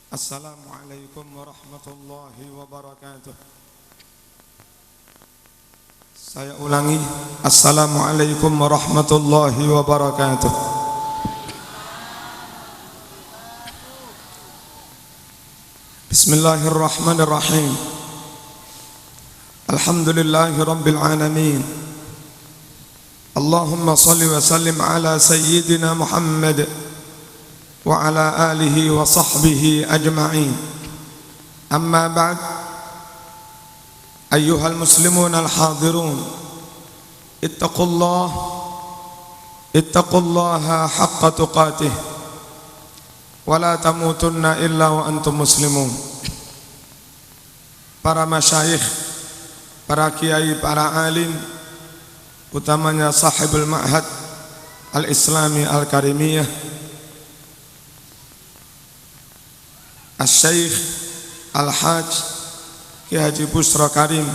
Assalamualaikum warahmatullahi wabarakatuh. Saya ulangi, Assalamualaikum warahmatullahi wabarakatuh. Bismillahirrahmanirrahim. Alhamdulillahi rabbil alamin. Allahumma salli wa sallim ala sayyidina Muhammad wa ala alihi wa sahbihi ajma'in. Amma ba'd. Ayyuhal muslimun al-hadirun, ittaqullaha haqqa tuqatih wa la tamutunna illa wa antum muslimun. Para masyayikh, para kiai, para alim, utamanya sahibul ma'had al-islami al-karimiyah Al-Syeikh Al-Hajj Kiai Haji Busra Karim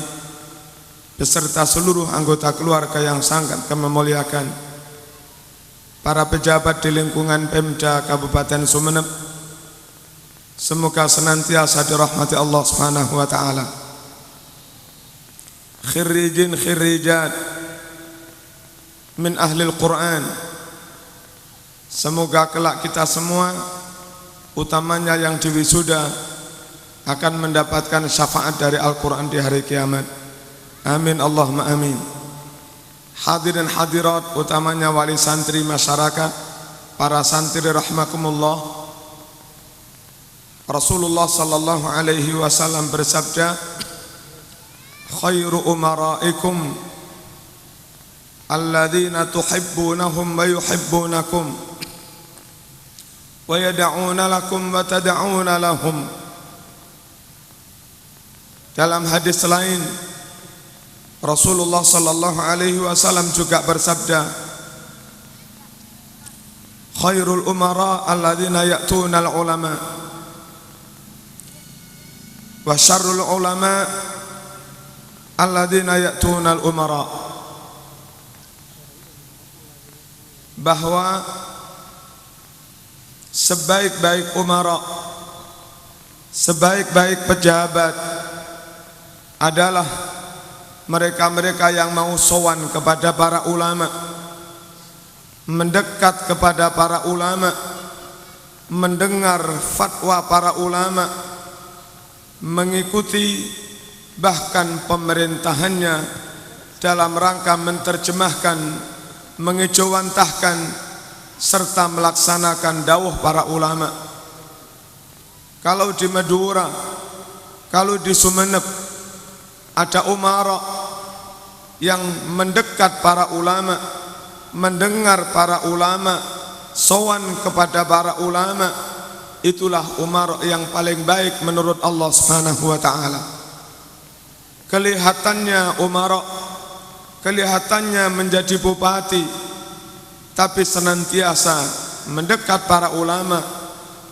beserta seluruh anggota keluarga yang sangat memuliakan, para pejabat di lingkungan Pemda Kabupaten Sumeneb, semoga senantiasa dirahmati Allah Subhanahu wa taala. Khirrijin khirrijat min ahlil Quran, semoga kelak kita semua, utamanya yang diwisuda, akan mendapatkan syafaat dari Al-Quran di hari kiamat. Amin Allahumma amin. Hadirin hadirat, utamanya wali santri masyarakat, para santri rahmakumullah. Rasulullah sallallahu alaihi wasallam bersabda, khairu umaraikum alladzina tuhibbunahum wa yuhibbunakum wa yad'una lakum wa tad'una lahum. Dalam hadis lain, Rasulullah sallallahu alaihi wasallam juga bersabda, khairul umara alladzina ya'tuna al-ulama wa syarrul ulama alladzina ya'tuna al-umara. Bahwa sebaik-baik umara, sebaik-baik pejabat adalah mereka-mereka yang mau sowan kepada para ulama, mendekat kepada para ulama, mendengar fatwa para ulama, mengikuti bahkan pemerintahannya dalam rangka menerjemahkan, mengejawantahkan serta melaksanakan dawuh para ulama. Kalau di Madura, kalau di Sumeneb, ada umara yang mendekat para ulama, mendengar para ulama, sowan kepada para ulama. Itulah umara yang paling baik menurut Allah Subhanahu wa taala. Kelihatannya umara, kelihatannya menjadi bupati, tapi senantiasa mendekat para ulama,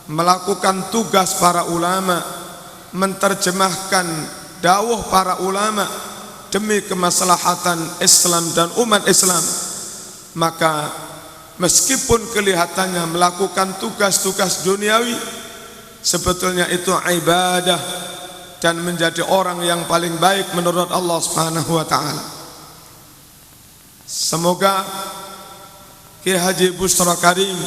melakukan tugas para ulama, menerjemahkan dawuh para ulama demi kemaslahatan Islam dan umat Islam. Maka meskipun kelihatannya melakukan tugas-tugas duniawi, sebetulnya itu ibadah dan menjadi orang yang paling baik menurut Allah Subhanahu wa taala. Semoga Kiai Haji Busra Karim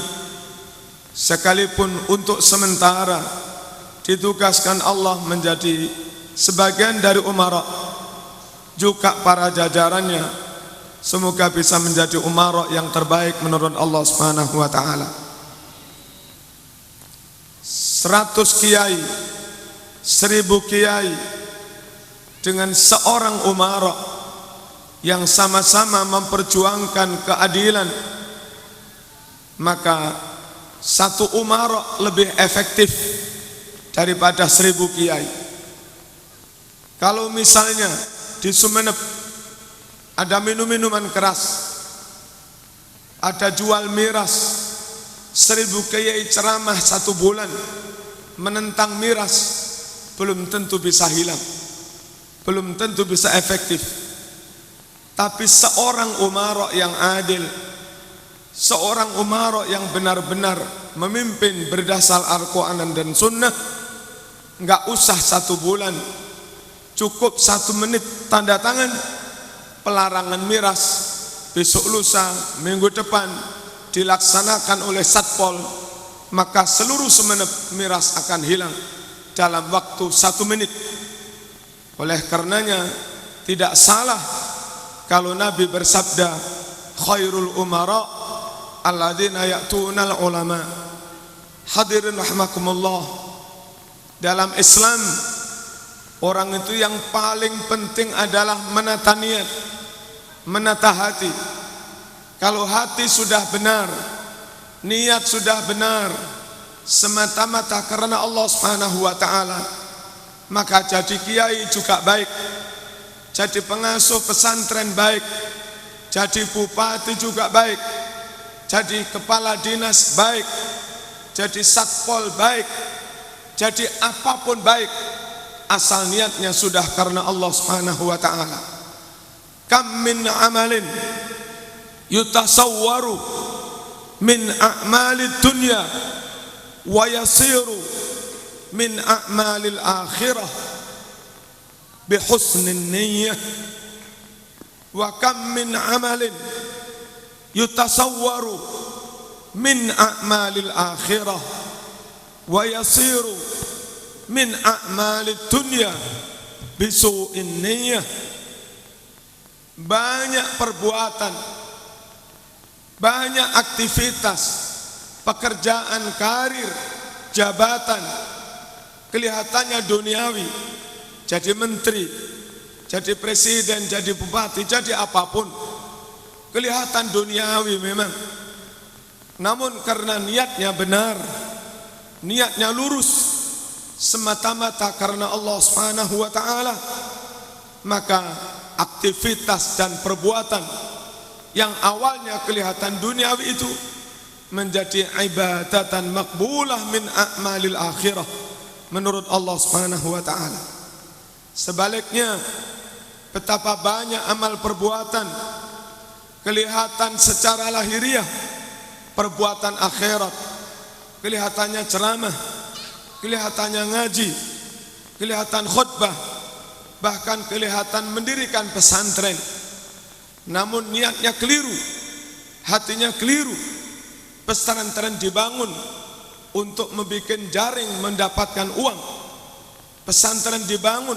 sekalipun untuk sementara ditugaskan Allah menjadi sebagian dari umara, juga para jajarannya, semoga bisa menjadi umara yang terbaik menurut Allah Subhanahu wa taala. 100 kiai, 1000 kiai dengan seorang umara yang sama-sama memperjuangkan keadilan, maka satu umara lebih efektif daripada 1000 kiai. Kalau misalnya di Sumeneb ada minum-minuman keras, ada jual miras, 1000 kiai ceramah 1 bulan menentang miras, belum tentu bisa hilang, belum tentu bisa efektif. Tapi seorang umara yang adil, seorang umara yang benar-benar memimpin berdasar Al-Quran dan Sunnah, Enggak usah 1 bulan, cukup 1 menit tanda tangan pelarangan miras. Besok lusa, minggu depan dilaksanakan oleh Satpol, maka seluruh Sumeneb miras akan hilang dalam waktu 1 menit. Oleh karenanya tidak salah kalau Nabi bersabda, khairul umara alladzina ya'tunal ulama. Hadirin rahimakumullah, dalam Islam orang itu yang paling penting adalah menata niat, menata hati. Kalau hati sudah benar, niat sudah benar, semata-mata karena Allah Subhanahu wa taala, maka jadi kiai juga baik, jadi pengasuh pesantren baik, jadi bupati juga baik, jadi kepala dinas baik, jadi satpol baik, jadi apapun baik, asal niatnya sudah karena Allah Subhanahu wa taala. Kam min amalin yutasawwaru min a'malid dunya wa yasiru min a'malil akhirah bi husnin niyyah, wa kam min amalin yutasawwaru min a'malil akhirah wa yasiru min a'malid dunya bi su'in niyyah. Banyak perbuatan, banyak aktivitas, pekerjaan, karir, jabatan, kelihatannya duniawi, jadi menteri, jadi presiden, jadi bupati, jadi apapun, kelihatan duniawi memang. Namun karena niatnya benar, niatnya lurus, semata-mata karena Allah Subhanahu wa taala, maka aktivitas dan perbuatan yang awalnya kelihatan duniawi itu menjadi ibadatan makbulah min a'malil akhirah menurut Allah Subhanahu wa taala. Sebaliknya, betapa banyak amal perbuatan kelihatan secara lahiriah perbuatan akhirat, kelihatannya ceramah, kelihatannya ngaji, kelihatan khutbah, bahkan kelihatan mendirikan pesantren, namun niatnya keliru, hatinya keliru. Pesantren dibangun untuk membuat jaring mendapatkan uang, pesantren dibangun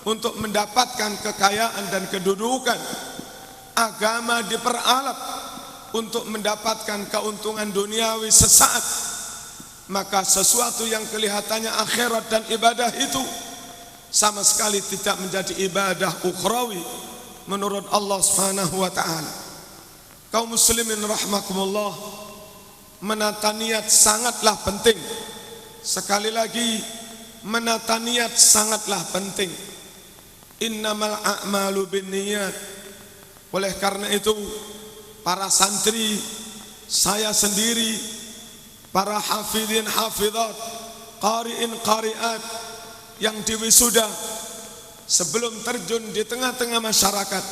untuk mendapatkan kekayaan dan kedudukan, agama diperalat untuk mendapatkan keuntungan duniawi sesaat. Maka sesuatu yang kelihatannya akhirat dan ibadah itu sama sekali tidak menjadi ibadah ukhrawi menurut Allah Subhanahu wa taala. Kaum muslimin rahimakumullah, menata niat sangatlah penting. Sekali lagi, menata niat sangatlah penting. Innamal a'malu binniyat. Oleh karena itu, para santri, saya sendiri, para hafidhin hafidhat, qari'in qari'at yang diwisuda, sebelum terjun di tengah-tengah masyarakat,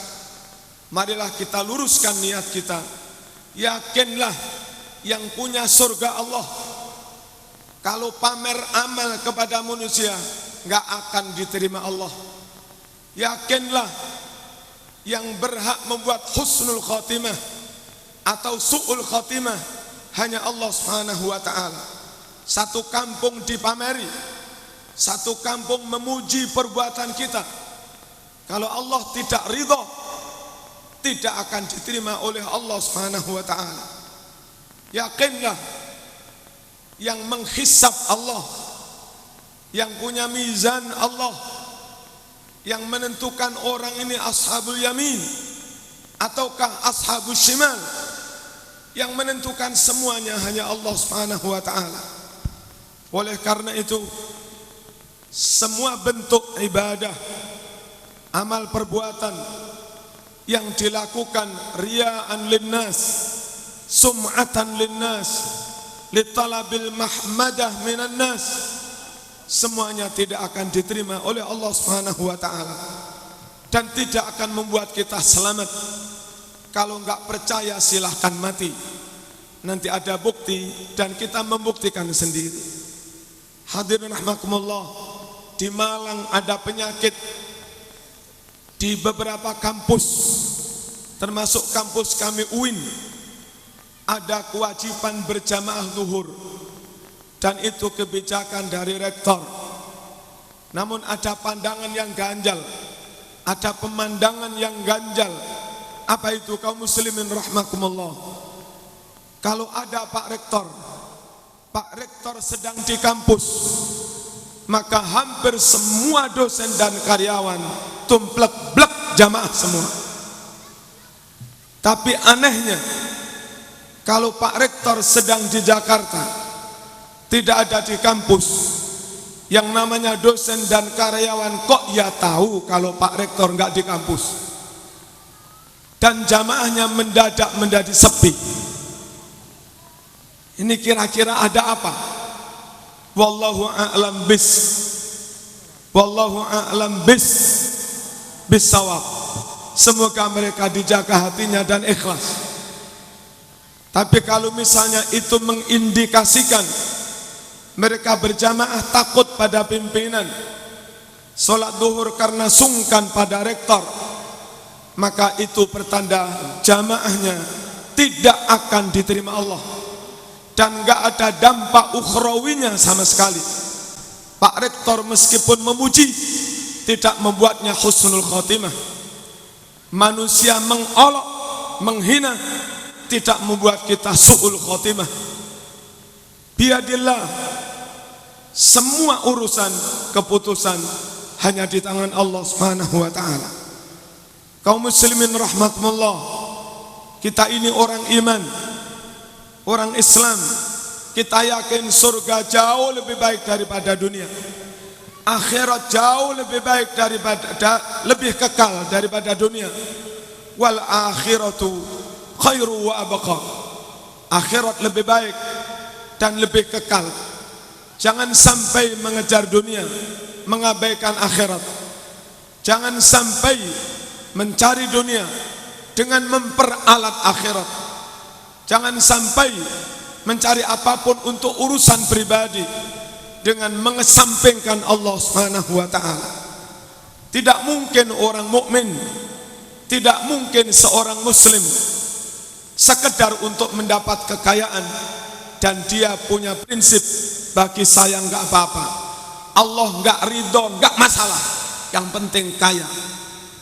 marilah kita luruskan niat kita. Yakinlah yang punya surga Allah, kalau pamer amal kepada manusia enggak akan diterima Allah. Yakinlah yang berhak membuat husnul khatimah atau su'ul khatimah hanya Allah Subhanahu wa taala. Satu kampung dipameri, satu kampung memuji perbuatan kita. Kalau Allah tidak ridha, tidak akan diterima oleh Allah Subhanahu wa taala. Yakinlah yang menghisab Allah, yang punya mizan Allah, yang menentukan orang ini ashabul yamin ataukah ashabul shimal, yang menentukan semuanya hanya Allah Subhanahu wa taala. Oleh karena itu, semua bentuk ibadah, amal perbuatan yang dilakukan riya'an linnas, sum'atan linnas, litalabil mahmadah minan nas, semuanya tidak akan diterima oleh Allah Subhanahu wa taala dan tidak akan membuat kita selamat. Kalau enggak percaya silahkan mati, nanti ada bukti dan kita membuktikan sendiri. Hadirin rahimakumullah, di Malang ada penyakit, di beberapa kampus termasuk kampus kami UIN ada kewajiban berjamaah zuhur, dan itu kebijakan dari rektor. Namun ada pandangan yang ganjal, ada pemandangan yang ganjal. Apa itu kaum muslimin rahmakumullah? Kalau ada Pak Rektor sedang di kampus, maka hampir semua dosen dan karyawan tumplek-blek jamaah semua. Tapi anehnya, kalau Pak Rektor sedang di Jakarta, tidak ada di kampus, yang namanya dosen dan karyawan kok ya tahu kalau Pak Rektor enggak di kampus. Dan jamaahnya mendadak menjadi sepi. Ini kira-kira ada apa? Wallahu a'lam bissawab. Semoga mereka dijaga hatinya dan ikhlas. Tapi kalau misalnya itu mengindikasikan mereka berjamaah takut pada pimpinan, sholat duhur karena sungkan pada rektor, maka itu pertanda jamaahnya tidak akan diterima Allah, dan gak ada dampak ukhrawinya sama sekali. Pak Rektor meskipun memuji, tidak membuatnya husnul khotimah. Manusia mengolok, menghina, tidak membuat kita su'ul khotimah. Biadillah, semua urusan keputusan hanya di tangan Allah Subhanahu wa ta'ala. Kaum muslimin rahmatullah, kita ini orang iman, orang Islam. Kita yakin surga jauh lebih baik daripada dunia, akhirat jauh lebih baik lebih kekal daripada dunia. Wal akhiratu khairu wa abqa. Akhirat lebih baik dan lebih kekal. Jangan sampai mengejar dunia, mengabaikan akhirat. Jangan sampai mencari dunia dengan memperalat akhirat. Jangan sampai mencari apapun untuk urusan pribadi dengan mengesampingkan Allah Subhanahu wa ta'ala. Tidak mungkin orang mukmin, tidak mungkin seorang muslim sekedar untuk mendapat kekayaan dan dia punya prinsip, bagi saya enggak apa-apa, Allah enggak ridho, enggak masalah, yang penting kaya.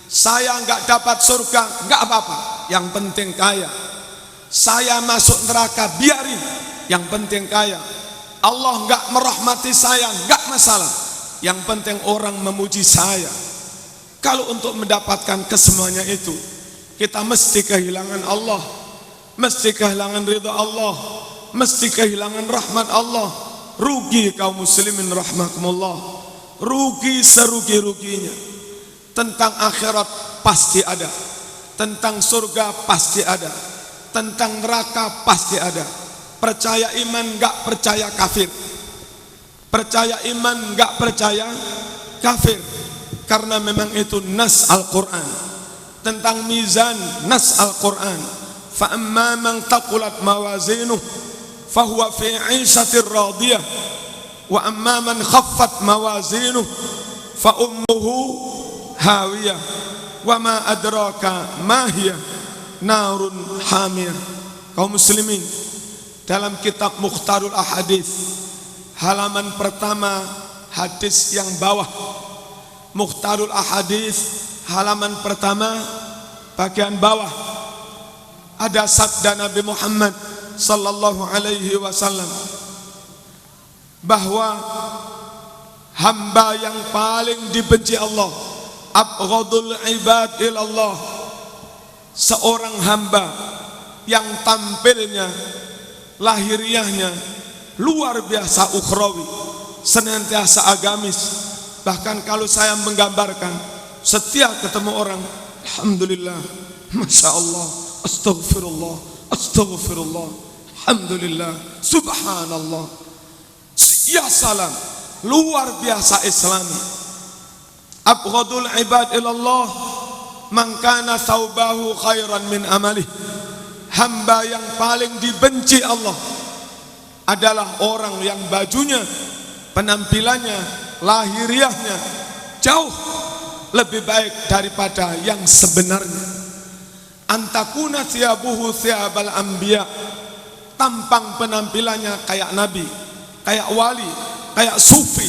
Saya enggak dapat surga, enggak apa-apa, yang penting kaya. Saya masuk neraka, biarin, yang penting kaya. Allah enggak merahmati saya, enggak masalah, yang penting orang memuji saya. Kalau untuk mendapatkan kesemuanya itu, kita mesti kehilangan Allah, mesti kehilangan ridha Allah, mesti kehilangan rahmat Allah. Rugi kaum muslimin rahmakumullah, rugi serugi-ruginya. Tentang akhirat pasti ada, tentang surga pasti ada, tentang neraka pasti ada. Percaya iman enggak percaya kafir, percaya iman enggak percaya kafir, karena memang itu nas Al-Quran. Tentang mizan, nas Al-Quran. Fa amma man taqulat mawazinuh fahuwa fi 'ishatir radiyah, wa amma man khaffat mawazinuh fa ummuhu hawiyah, wa ma adraka ma hiya narun hamiyah. Kaum muslimin, dalam kitab Mukhtarul Ahadits halaman pertama hadis yang bawah, Mukhtarul Ahadits halaman pertama bagian bawah, ada sabda Nabi Muhammad sallallahu alaihi wasallam bahwa hamba yang paling dibenci Allah, abghadul ibad ilallah, seorang hamba yang tampilnya, lahiriahnya luar biasa ukhrawi, senantiasa agamis. Bahkan kalau saya menggambarkan, setiap ketemu orang, alhamdulillah, masya Allah, astaghfirullah, astaghfirullah, alhamdulillah, subhanallah, ya salam, luar biasa Islami. Abghadul ibad ilallah man kana thawbahu khairan min amalih. Hamba yang paling dibenci Allah adalah orang yang bajunya, penampilannya, lahiriahnya jauh lebih baik daripada yang sebenarnya. Antakuna thiyabuhu thiyabal anbiya, tampang penampilannya kayak nabi, kayak wali, kayak sufi,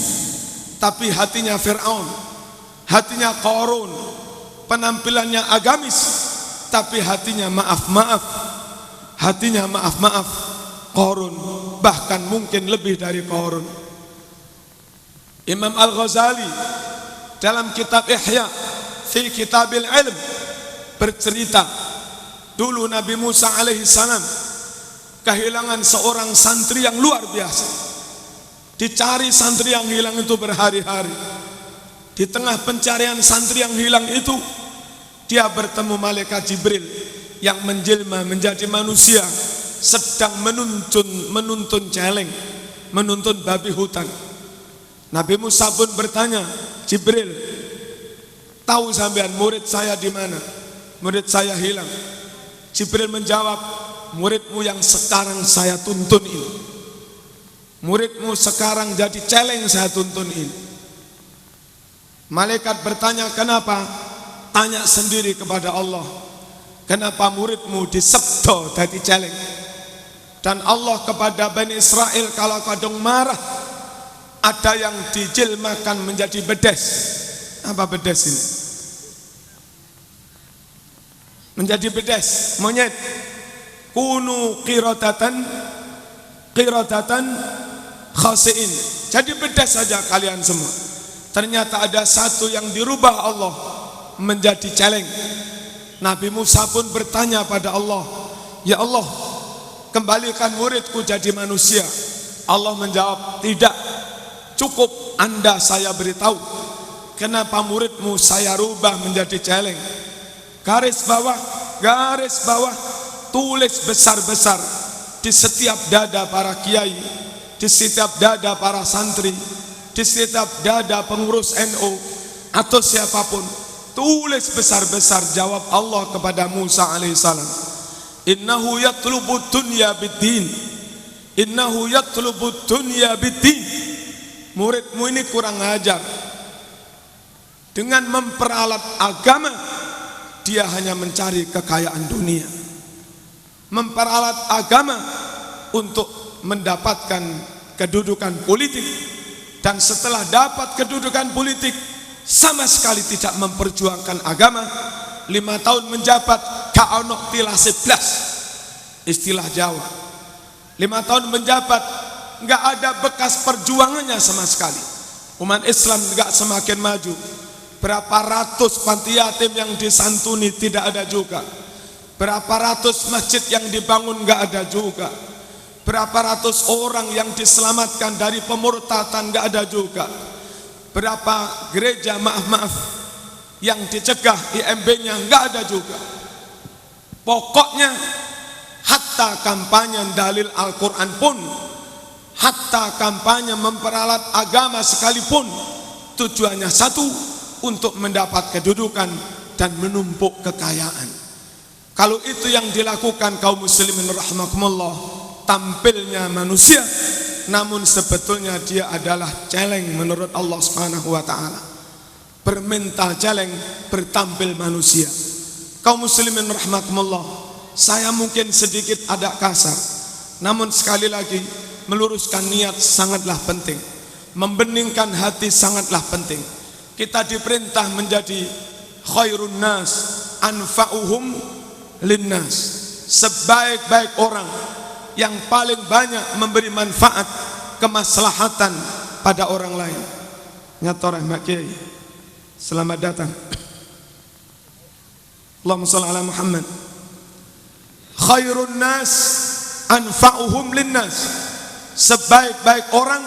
tapi hatinya Fir'aun, hatinya Qarun. Penampilannya agamis, tapi hatinya maaf-maaf, hatinya maaf-maaf Qarun, bahkan mungkin lebih dari Qarun. Imam Al-Ghazali dalam kitab Ihya fi Kitabil Ilm bercerita, dulu Nabi Musa alaihissalam kehilangan seorang santri yang luar biasa. Dicari santri yang hilang itu berhari-hari. Di tengah pencarian santri yang hilang itu, dia bertemu malaikat Jibril yang menjelma menjadi manusia, sedang menuntun celeng, menuntun babi hutan. Nabi Musa pun bertanya, Jibril, tahu sampean murid saya di mana? Murid saya hilang. Jibril menjawab, muridmu yang sekarang saya tuntun ini, muridmu sekarang jadi celeng saya tuntun ini. Malaikat bertanya, kenapa? Tanya sendiri kepada Allah, kenapa muridmu disebdo jadi celeng? Dan Allah kepada Bani Israel kalau kadung marah, ada yang dijelmakan menjadi bedes. Apa bedes ini? Menjadi bedes, monyet. Kunu qiradatan khasiin. Jadi bedes saja kalian semua. Ternyata ada satu yang dirubah Allah menjadi celeng. Nabi Musa pun bertanya pada Allah, ya Allah, kembalikan muridku jadi manusia. Allah menjawab, tidak, cukup Anda saya beritahu kenapa muridmu saya rubah menjadi celeng. Garis bawah, tulis besar-besar di setiap dada para kiai, di setiap dada para santri, di setiap dada pengurus NU atau siapapun, tulis besar-besar jawab Allah kepada Musa alaihissalam, innahu yatlubud dunya biddin, innahu yatlubud dunya biddin. Muridmu ini kurang ajar. Dengan memperalat agama, dia hanya mencari kekayaan dunia. Memperalat agama untuk mendapatkan kedudukan politik, dan setelah dapat kedudukan politik sama sekali tidak memperjuangkan agama. 5 tahun menjabat kaonok tila 11, istilah Jawa. 5 tahun menjabat enggak ada bekas perjuangannya sama sekali. Umat Islam enggak semakin maju. Berapa ratus panti yatim yang disantuni tidak ada juga. Berapa ratus masjid yang dibangun enggak ada juga. Berapa ratus orang yang diselamatkan dari pemurtatan enggak ada juga. Berapa gereja maaf yang dicegah IMB-nya enggak ada juga. Pokoknya hatta kampanye dalil Al-Quran pun, hatta kampanye memperalat agama sekalipun, tujuannya satu, untuk mendapat kedudukan dan menumpuk kekayaan. Kalau itu yang dilakukan kaum muslimin rahimakumullah, tampilnya manusia, namun sebetulnya dia adalah celeng menurut Allah Subhanahu wa taala. Bermental celeng, bertampil manusia. Kaum muslimin rahimakumullah, saya mungkin sedikit ada kasar, namun sekali lagi meluruskan niat sangatlah penting. Membeningkan hati sangatlah penting. Kita diperintah menjadi khairun nas anfa'uhum linnas, sebaik-baik orang, yang paling banyak memberi manfaat, kemaslahatan pada orang lain. Nyator Ahmad Kiai, selamat datang. Allahumma shalli ala Muhammad. Khairun nas anfa'uhum linnas, sebaik-baik orang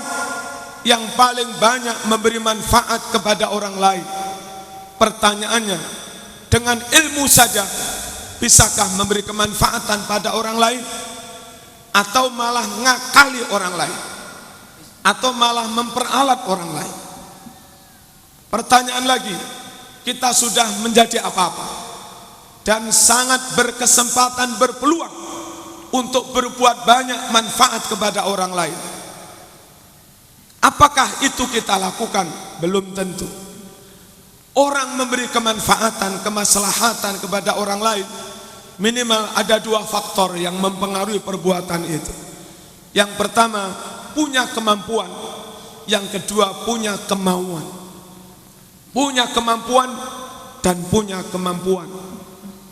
yang paling banyak memberi manfaat kepada orang lain. Pertanyaannya, dengan ilmu saja bisakah memberi kemanfaatan pada orang lain? Atau malah ngakali orang lain? Atau malah memperalat orang lain? Pertanyaan lagi, kita sudah menjadi apa-apa dan sangat berkesempatan, berpeluang untuk berbuat banyak manfaat kepada orang lain. Apakah itu kita lakukan? Belum tentu. Orang memberi kemanfaatan, kemaslahatan kepada orang lain, minimal ada dua faktor yang mempengaruhi perbuatan itu. Yang pertama, punya kemampuan. Yang kedua, punya kemauan. Punya kemampuan dan punya kemampuan.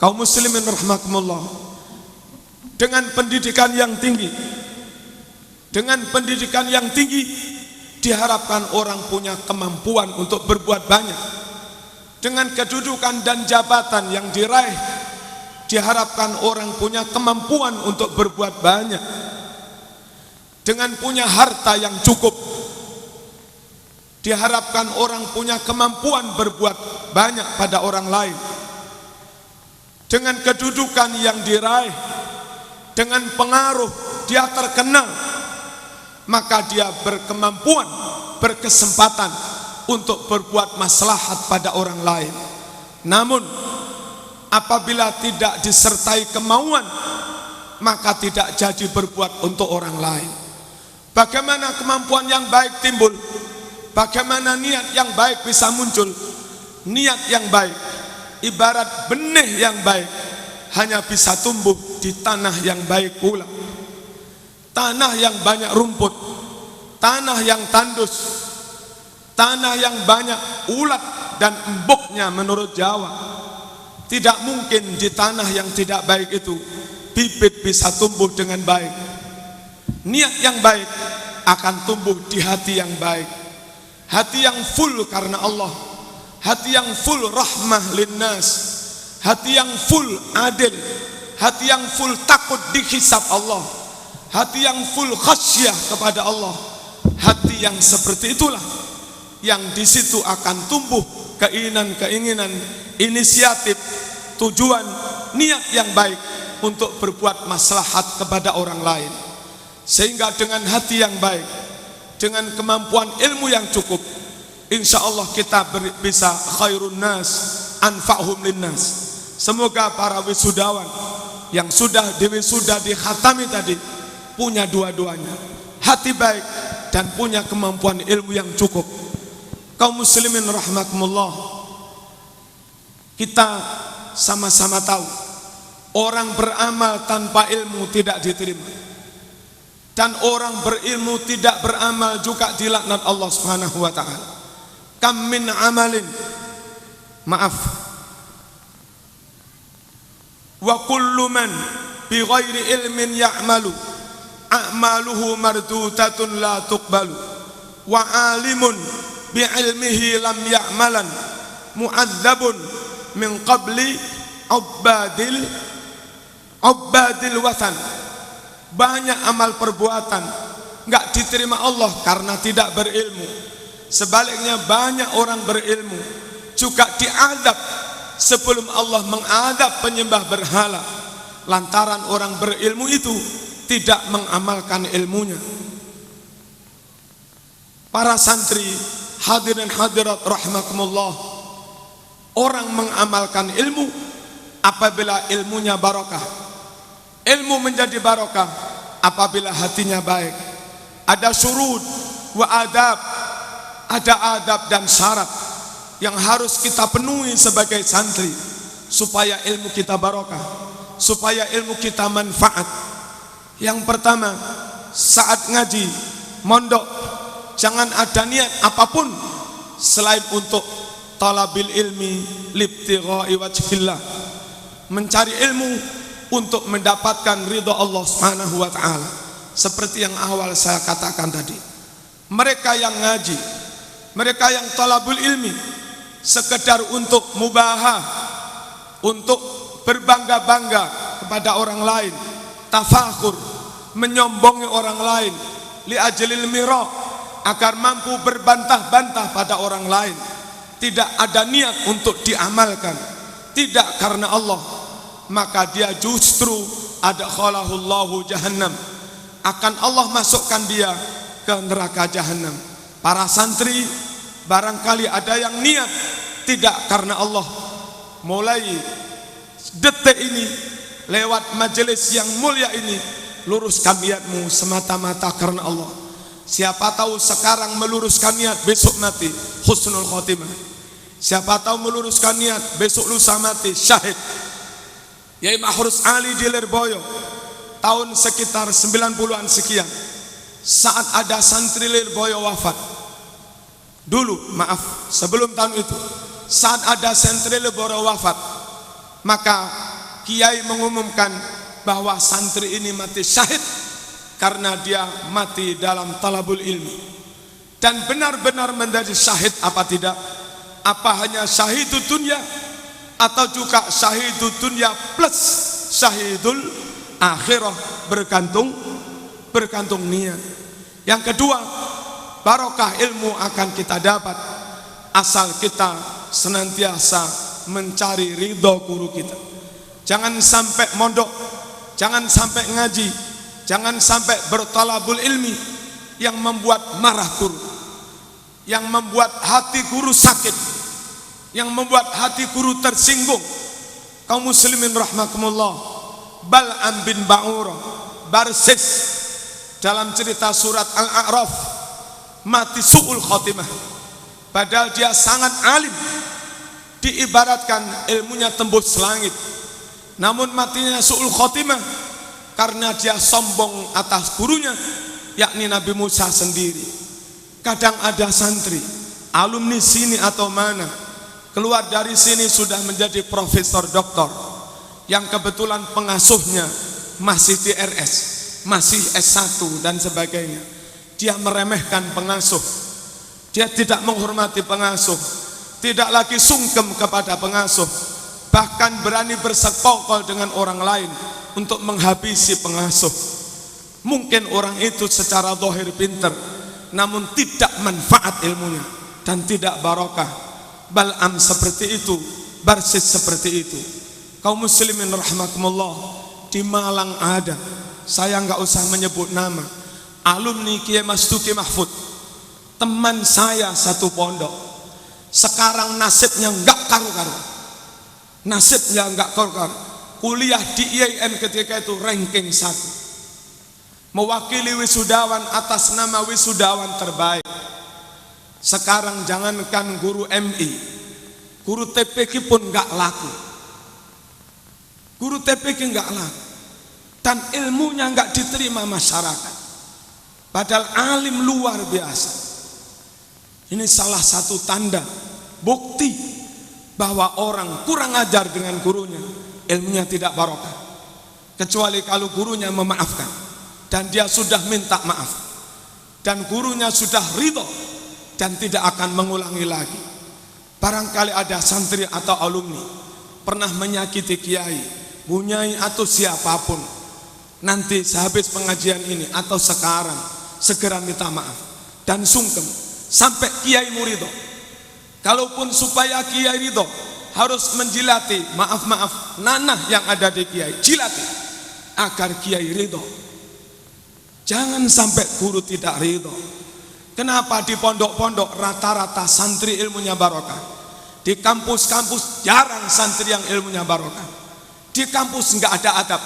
Kaum muslimin rahimakumullah, dengan pendidikan yang tinggi, diharapkan orang punya kemampuan untuk berbuat banyak. Dengan kedudukan dan jabatan yang diraih, diharapkan orang punya kemampuan untuk berbuat banyak. Dengan punya harta yang cukup, diharapkan orang punya kemampuan berbuat banyak pada orang lain. Dengan kedudukan yang diraih, dengan pengaruh dia terkenal, maka dia berkemampuan, berkesempatan untuk berbuat maslahat pada orang lain. Namun apabila tidak disertai kemauan, maka tidak jadi berbuat untuk orang lain. Bagaimana kemampuan yang baik timbul? Bagaimana niat yang baik bisa muncul? Niat yang baik ibarat benih yang baik, hanya bisa tumbuh di tanah yang baik pula. Tanah yang banyak rumput, tanah yang tandus, tanah yang banyak ulat dan embuknya menurut Jawa. Tidak mungkin di tanah yang tidak baik itu bibit bisa tumbuh dengan baik. Niat yang baik akan tumbuh di hati yang baik, hati yang full karena Allah, hati yang full rahmah linnas, hati yang full adil, hati yang full takut dihisab Allah, hati yang full khasyah kepada Allah. Hati yang seperti itulah yang di situ akan tumbuh keinginan-keinginan, inisiatif, tujuan, niat yang baik untuk berbuat maslahat kepada orang lain. Sehingga dengan hati yang baik, dengan kemampuan ilmu yang cukup, insya Allah kita bisa khairun nas anfa'hum linnas. Semoga para wisudawan yang sudah diwisuda dikhatami tadi punya dua-duanya, hati baik dan punya kemampuan ilmu yang cukup. Kaum muslimin rahimakumullah, kita sama-sama tahu orang beramal tanpa ilmu tidak diterima, dan orang berilmu tidak beramal juga dilaknat Allah Subhanahu wa taala. Kam min amalin, maaf, wa kullu man bi ghairi ilmin ya'malu a'maluhu mardutatun la tuqbalu, wa alimun bi ilmihi lam ya'malan mu'adzabun min qabli ubadil wathan. Banyak amal perbuatan enggak diterima Allah karena tidak berilmu. Sebaliknya banyak orang berilmu juga diazab sebelum Allah mengadab penyembah berhala, lantaran orang berilmu itu tidak mengamalkan ilmunya. Para santri hadirin hadirat rahimakumullah, orang mengamalkan ilmu apabila ilmunya barokah. Ilmu menjadi barokah apabila hatinya baik. Ada syurut wa adab, ada adab dan syarat yang harus kita penuhi sebagai santri supaya ilmu kita barokah, supaya ilmu kita manfaat. Yang pertama, saat ngaji, mondok, jangan ada niat apapun selain untuk talabil ilmi libtigha'i wajhillah, mencari ilmu untuk mendapatkan ridha Allah Subhanahu wa taala. Seperti yang awal saya katakan tadi, mereka yang ngaji, mereka yang talabul ilmi sekedar untuk mubahah, untuk berbangga-bangga kepada orang lain, tafakhur, menyombongi orang lain, li ajlil mira, agar mampu berbantah-bantah pada orang lain, tidak ada niat untuk diamalkan, tidak karena Allah, maka dia justru adkhalahullahu jahannam, akan Allah masukkan dia ke neraka jahannam. Para santri barangkali ada yang niat tidak karena Allah, mulai detik ini lewat majelis yang mulia ini luruskan niatmu semata-mata karena Allah. Siapa tahu sekarang meluruskan niat, besok mati husnul khotimah. Siapa tahu meluruskan niat, besok lusa mati syahid. Yai Mahrus Ali di Lirboyo tahun sekitar 90-an sekian, saat ada santri Lirboyo wafat. Dulu, maaf, sebelum tahun itu, saat ada santri Lirboyo wafat, maka kiai mengumumkan bahwa santri ini mati syahid karena dia mati dalam talabul ilmi. Dan benar-benar menjadi syahid apa tidak? Apa hanya syahidul dunia atau juga syahidul dunia plus syahidul akhirah? Bergantung niat. Yang kedua, barokah ilmu akan kita dapat asal kita senantiasa mencari ridho guru kita. Jangan sampai mondok, jangan sampai ngaji, jangan sampai bertalabul ilmi yang membuat marah guru, yang membuat hati guru sakit, yang membuat hati guru tersinggung. Kaum muslimin rahmakumullah, Bal'am bin Ba'ura Barsis dalam cerita surat Al-A'raf mati su'ul khotimah, padahal dia sangat alim, diibaratkan ilmunya tembus langit, namun matinya su'ul khotimah karena dia sombong atas gurunya, yakni Nabi Musa sendiri. Kadang ada santri, alumni sini atau mana, keluar dari sini sudah menjadi profesor doktor, yang kebetulan pengasuhnya masih di RS, masih S1 dan sebagainya. Dia meremehkan pengasuh, dia tidak menghormati pengasuh, tidak lagi sungkem kepada pengasuh, bahkan berani bersekongkol dengan orang lain untuk menghabisi pengasuh. Mungkin orang itu secara zahir pintar, namun tidak manfaat ilmunya dan tidak barokah. Bal'am seperti itu, Barsis seperti itu. Kaum muslimin rahmakumullah, di Malang ada, saya nggak usah menyebut nama, alumni Kiai Mastuki Mahfud, teman saya satu pondok, sekarang nasibnya nggak karu-karu, nasibnya nggak karu-karu. Kuliah di IAIN ketika itu ranking 1, mewakili wisudawan atas nama wisudawan terbaik. Sekarang jangankan guru MI, guru TPQ pun nggak laku, guru TPQ nggak laku, dan ilmunya nggak diterima masyarakat, padahal alim luar biasa. Ini salah satu tanda, bukti bahwa orang kurang ajar dengan gurunya, ilmunya tidak barokah, kecuali kalau gurunya memaafkan dan dia sudah minta maaf dan gurunya sudah ridho dan tidak akan mengulangi lagi. Barangkali ada santri atau alumni pernah menyakiti kiai, bunyai atau siapapun, nanti sehabis pengajian ini atau sekarang segera minta maaf dan sungkem sampai kiai ridho. Kalaupun supaya kiai ridho, harus menjilati, maaf nanah yang ada di kiai, jilati agar kiai ridho. Jangan sampai guru tidak ridho. Kenapa di pondok-pondok rata-rata santri ilmunya barokah, di kampus-kampus jarang santri yang ilmunya barokah, di kampus nggak ada adab,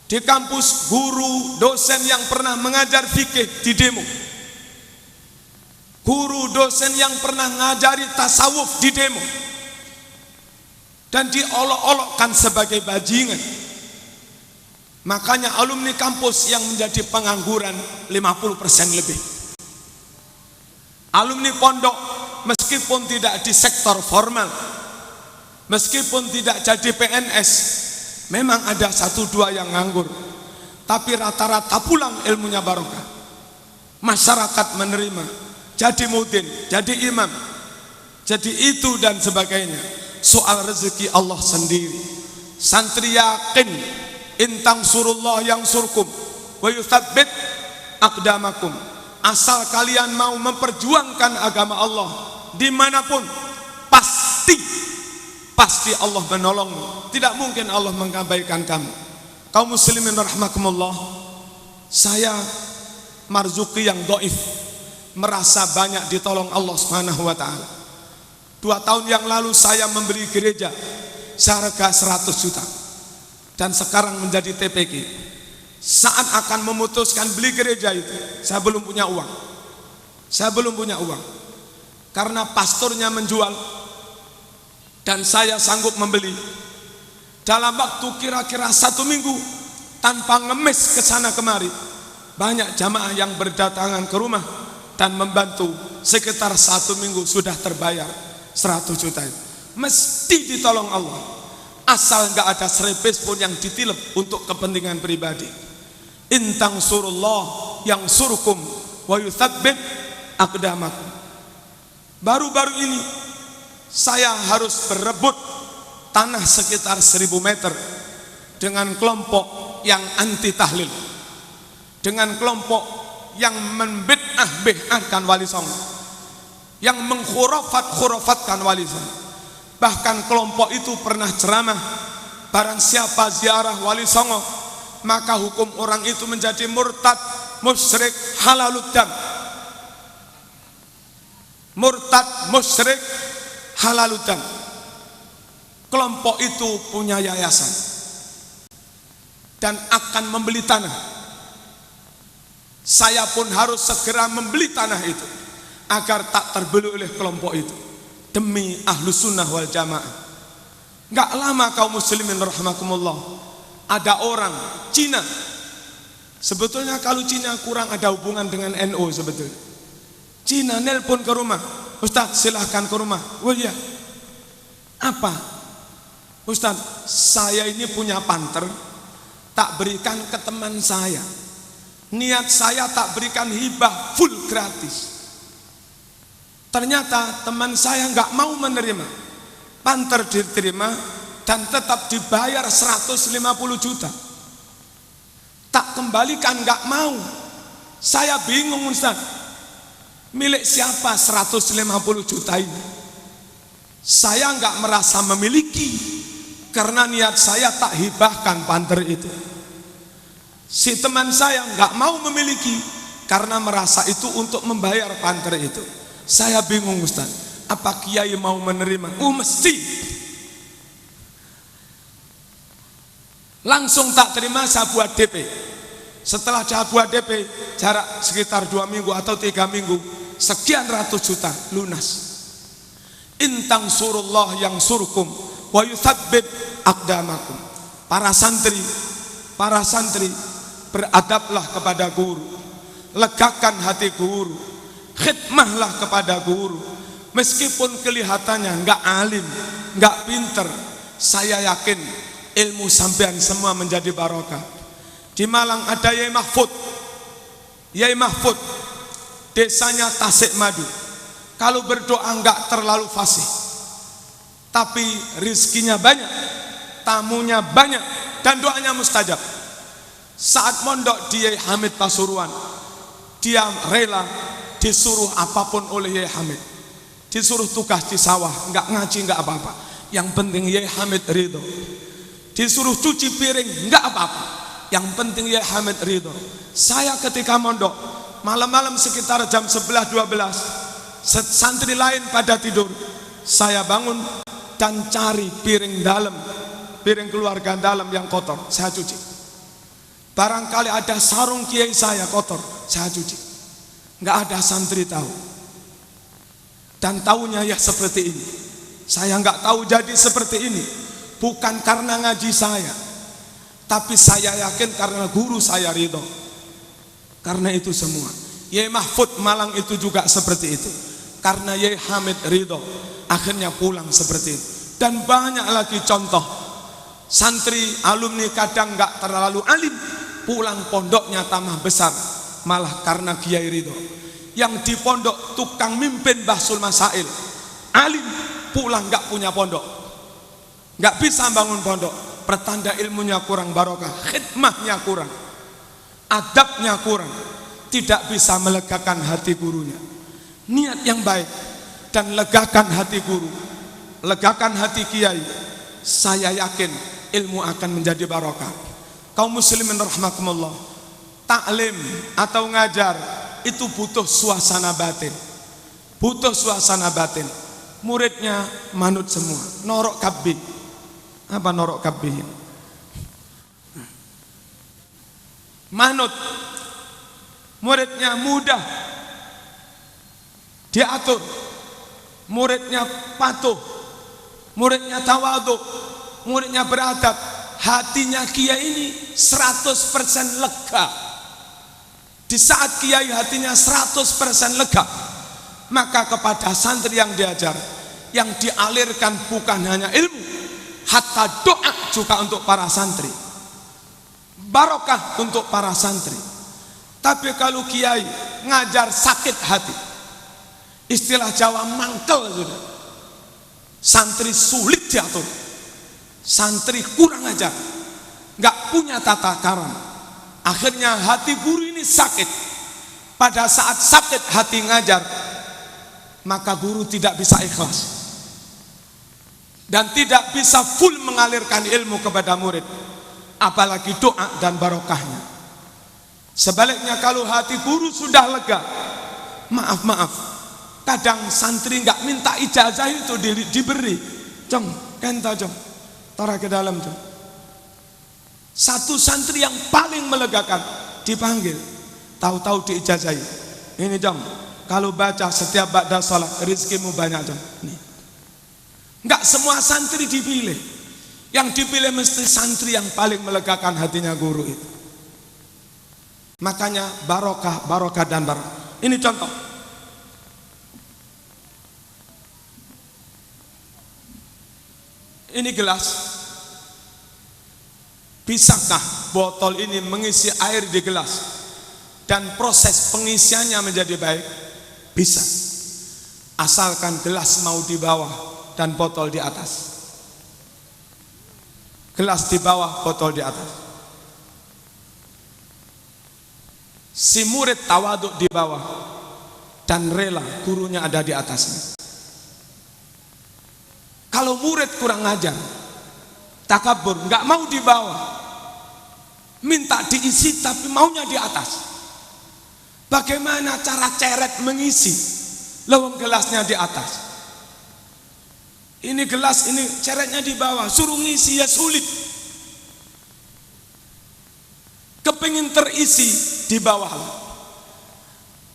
di kampus guru dosen yang pernah mengajar fikih di demo, guru dosen yang pernah ngajari tasawuf di demo, dan diolok-olokkan sebagai bajingan. Makanya alumni kampus yang menjadi pengangguran 50% lebih. Alumni pondok meskipun tidak di sektor formal, meskipun tidak jadi PNS, memang ada 1-2 yang nganggur, tapi rata-rata pulang ilmunya barokah. Masyarakat menerima, jadi mudin, jadi imam, jadi itu dan sebagainya. Soal rezeki Allah sendiri. Santri yakin, intang surullah yang surkum wa yuthabbit aqdamakum. Asal kalian mau memperjuangkan agama Allah dimanapun, pasti Allah menolongmu. Tidak mungkin Allah mengabaikan kamu. Kaum muslimin rahmakumullah, saya marzuki yang dhaif, merasa banyak ditolong Allah Subhanahu wa taala. 2 tahun yang lalu saya membeli gereja seharga 100 juta dan sekarang menjadi TPQ. saat akan memutuskan beli gereja itu, saya belum punya uang. Saya belum punya uang. Karena pastornya menjual dan saya sanggup membeli. Dalam waktu kira-kira 1 minggu tanpa ngemis ke sana kemari, banyak jamaah yang berdatangan ke rumah dan membantu. Sekitar 1 minggu sudah terbayar 100 juta itu. Mesti ditolong Allah. Asal nggak ada serepes pun yang ditilep untuk kepentingan pribadi. Intang surullah yang surkum wa yuthabbit aqdamakum. Baru-baru ini saya harus berebut tanah sekitar 1000 meter dengan kelompok yang anti tahlil, dengan kelompok yang membid'ah-bid'ahkan Wali Songo, yang mengkhurafat-khurafatkan Wali Songo. Bahkan kelompok itu pernah ceramah, barang siapa ziarah Wali Songo maka hukum orang itu menjadi murtad, musyrik, halalud dam. Murtad, musyrik, halalud dam. Kelompok itu punya yayasan dan akan membeli tanah. Saya pun harus segera membeli tanah itu agar tak terbeli oleh kelompok itu, demi Ahlus Sunnah wal Jamaah. Gak lama kaum muslimin rahimakumullah, ada orang Cina. Sebetulnya kalau Cina kurang ada hubungan dengan NU sebetulnya. Cina nelpon ke rumah, Ustaz silahkan ke rumah. Oh iya, apa? Ustaz, saya ini punya panter, tak berikan ke teman saya. Niat saya tak berikan hibah full gratis. Ternyata teman saya nggak mau menerima. Panter diterima dan tetap dibayar 150 juta. Tak kembalikan, nggak mau. Saya bingung Ustaz, milik siapa 150 juta ini? Saya nggak merasa memiliki, karena niat saya tak hibahkan panter itu. Si teman saya nggak mau memiliki karena merasa itu untuk membayar panter itu. Saya bingung Ustaz, apa kiai mau menerima? Mesti. Langsung tak terima, saya buat DP. Setelah saya buat DP, jarak sekitar 2 minggu atau 3 minggu, sekian ratus juta lunas. Intang surullah yang surkum wa yuthabbit aqdamakum. Para santri beradablah kepada guru, legakan hati guru, khidmahlah kepada guru. Meskipun kelihatannya nggak alim, nggak pinter, saya yakin ilmu sampean semua menjadi barokah. Di Malang ada Yai Mahfud. Yai Mahfud desanya Tasikmadu. Kalau berdoa nggak terlalu fasih, tapi rizkinya banyak, tamunya banyak, dan doanya mustajab. Saat mondok di Yai Hamid Pasuruan, dia rela disuruh apapun oleh Yai Hamid. Disuruh tugas di sawah, nggak ngaji, nggak apa-apa. Yang penting Yai Hamid ridho. Disuruh cuci piring, nggak apa-apa. Yang penting Yai Hamid ridho. Saya ketika mondok, malam-malam sekitar jam 11-12, santri lain pada tidur, saya bangun dan cari piring dalam, piring keluarga dalam yang kotor, saya cuci. Barangkali ada sarung kiai saya kotor, saya cuci. Nggak ada santri tahu. Dan tahunya ya seperti ini. Saya nggak tahu jadi seperti ini bukan karena ngaji saya, tapi saya yakin karena guru saya ridho. Karena itu semua. Yai Mahfud Malang itu juga seperti itu. Karena Yai Hamid ridho, akhirnya pulang seperti itu. Dan banyak lagi contoh. Santri alumni kadang nggak terlalu alim, pulang pondoknya tambah besar, malah karena kiai ridho. Yang di pondok tukang mimpin bahsul masail, alim, pulang nggak punya pondok, nggak bisa bangun pondok. Pertanda ilmunya kurang barokah, khidmahnya kurang, adabnya kurang, tidak bisa melegakan hati gurunya. Niat yang baik dan legakan hati guru, legakan hati kiai, saya yakin ilmu akan menjadi barokah. Kaum muslimin rahimakumullah, taklim atau ngajar itu butuh suasana batin, butuh suasana batin. Muridnya manut semua, norok kabih. Apa norok kabih? manut, muridnya mudah diatur, muridnya patuh, muridnya tawadhu, muridnya beradab. Hatinya kiai ini 100% lega. Di saat kiai hatinya 100% lega, maka kepada santri yang diajar, yang dialirkan bukan hanya ilmu, hatta doa juga untuk para santri, barokah untuk para santri. Tapi kalau kiai ngajar sakit hati, istilah Jawa mangkel sudah, santri sulit diatur, santri kurang ajar, nggak punya tata krama. Akhirnya hati guru ini sakit. Pada saat sakit hati ngajar, maka guru tidak bisa ikhlas dan tidak bisa full mengalirkan ilmu kepada murid, apalagi doa dan barokahnya. Sebaliknya kalau hati guru sudah lega, maaf, kadang santri nggak minta ijazah itu diberi. Jong, kenta jong, taruh ke dalam tuh. Satu santri yang paling melegakan dipanggil, tahu-tahu diijazahi. Ini jong, kalau baca setiap ba'da salat rizkimu banyak jong. Nih. Nggak semua santri dipilih. Yang dipilih mesti santri yang paling melegakan hatinya guru itu. Makanya barokah dan barokah. Ini contoh. Ini gelas. Bisakah botol ini mengisi air di gelas dan proses pengisiannya menjadi baik? Bisa. Asalkan gelas mau di bawah dan botol di atas. Gelas di bawah, botol di atas. Si murid tawaduk di bawah dan rela gurunya ada di atasnya. Kalau murid kurang ajar, takabur, nggak mau di bawah, minta diisi tapi maunya di atas. Bagaimana cara ceret mengisi leweng gelasnya di atas? Ini gelas, ini ceretnya di bawah, suruh ngisi ya sulit. Kepingin terisi di bawah.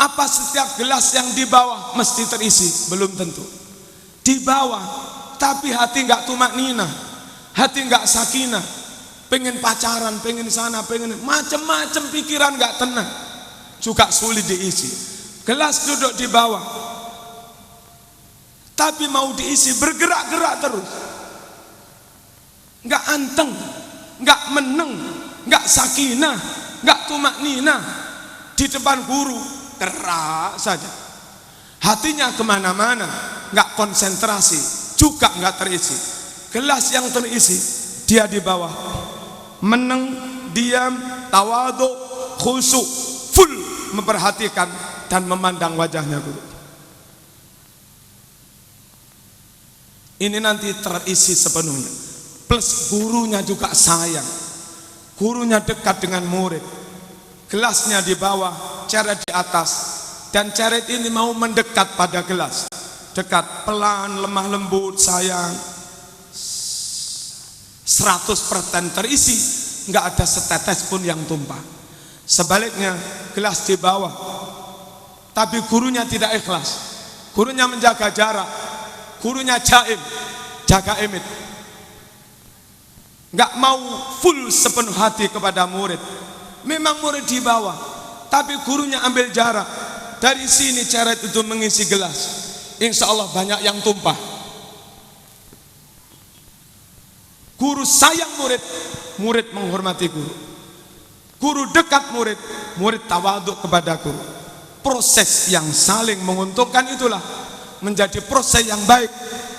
Apa setiap gelas yang di bawah mesti terisi? Belum tentu. Di bawah, tapi hati nggak tumakninah, hati nggak sakinah, pengen pacaran, pengen sana, pengen macam-macam pikiran nggak tenang, juga sulit diisi. Gelas duduk di bawah, tapi mau diisi bergerak-gerak terus, nggak anteng, nggak meneng, nggak sakinah, nggak tumakninah. Di depan guru gerak saja, hatinya kemana-mana, nggak konsentrasi, juga nggak terisi. Gelas yang terisi, dia di bawah, meneng, diam, tawadhu, khusyuk, full memperhatikan dan memandang wajahnya guru. Ini nanti terisi sepenuhnya. Plus gurunya juga sayang, gurunya dekat dengan murid. Gelasnya di bawah, ceret di atas, dan ceret ini mau mendekat pada gelas. Dekat, pelan, lemah lembut, sayang. 100% terisi, nggak ada setetes pun yang tumpah. Sebaliknya gelas di bawah, tapi gurunya tidak ikhlas, gurunya menjaga jarak, gurunya jaim, jaga imit, nggak mau full sepenuh hati kepada murid. Memang murid di bawah, tapi gurunya ambil jarak. Dari sini ceret itu mengisi gelas, insya Allah banyak yang tumpah. Guru sayang murid, murid menghormati guru. Guru dekat murid, murid tawaduk kepada guru. Proses yang saling menguntungkan itulah menjadi proses yang baik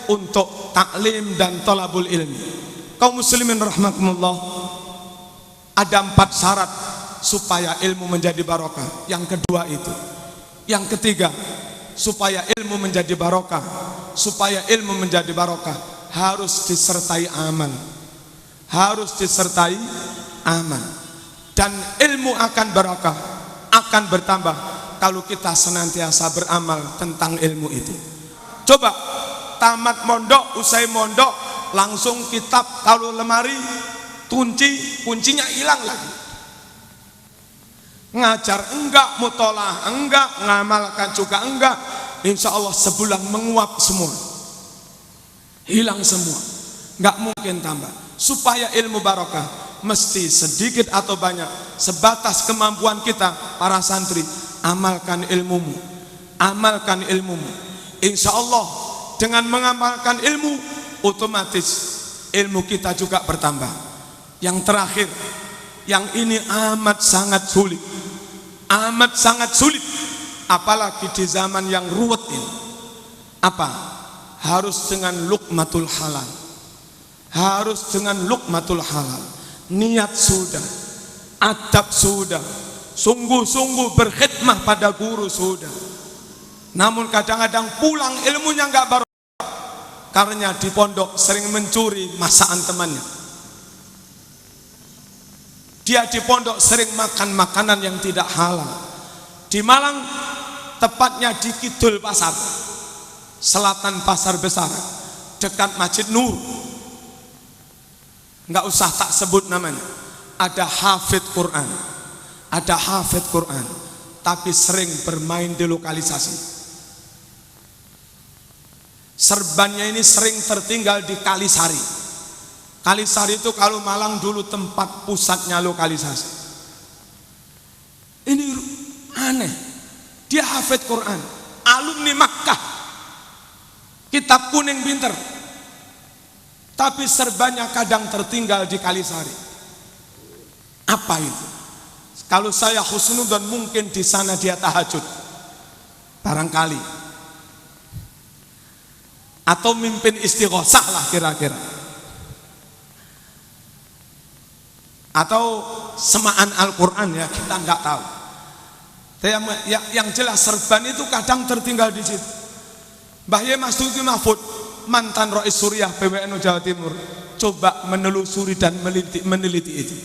untuk taklim dan thalabul ilmi. Kaum muslimin rahimakumullah, ada 4 syarat supaya ilmu menjadi barokah. Yang kedua itu. Yang ketiga, supaya ilmu menjadi barokah, supaya ilmu menjadi barokah harus disertai amal. Harus disertai amal. Dan ilmu akan barokah, akan bertambah kalau kita senantiasa beramal tentang ilmu itu. Coba tamat mondok, usai mondok, langsung kitab taruh lemari, kuncinya hilang lagi. ngajar enggak, mutolaah enggak, ngamalkan juga enggak, insya Allah sebulan menguap semua, hilang semua, enggak mungkin tambah. Supaya ilmu barokah mesti sedikit atau banyak, sebatas kemampuan kita para santri. Amalkan ilmumu, amalkan ilmumu, insya Allah dengan mengamalkan ilmu otomatis ilmu kita juga bertambah. Yang terakhir, yang ini amat sangat sulit, amat sangat sulit, apalagi di zaman yang ruwet ini. Apa? Harus dengan luqmatul halal, harus dengan luqmatul halal. Niat sudah, adab sudah, sungguh-sungguh berkhidmah pada guru sudah. Namun kadang-kadang pulang ilmunya enggak barokah, karena di pondok sering mencuri masakan temannya. Dia di pondok sering makan makanan yang tidak halal. Di Malang, tepatnya di Kidul Pasar, selatan Pasar Besar, dekat Masjid Nur. Enggak usah tak sebut namanya. Ada hafidz Quran, ada hafidz Quran, tapi sering bermain di lokalisasi. Serbannya ini sering tertinggal di Kalisari. Kalisari itu kalau Malang dulu tempat pusatnya lokalisasi. Ini aneh. Dia hafidz Quran, alumni Makkah, kitab kuning pinter, tapi serbannya kadang tertinggal di Kalisari. Apa itu? Kalau saya husnudzon mungkin di sana dia tahajud, barangkali, atau mimpin istighosah lah kira-kira, atau semaan Al-Quran, ya kita nggak tahu. Yang jelas serban itu kadang tertinggal di situ. Mbah Ye Masduki Mahfud, mantan Rais Suriah PWNU Jawa Timur, coba menelusuri dan meneliti itu.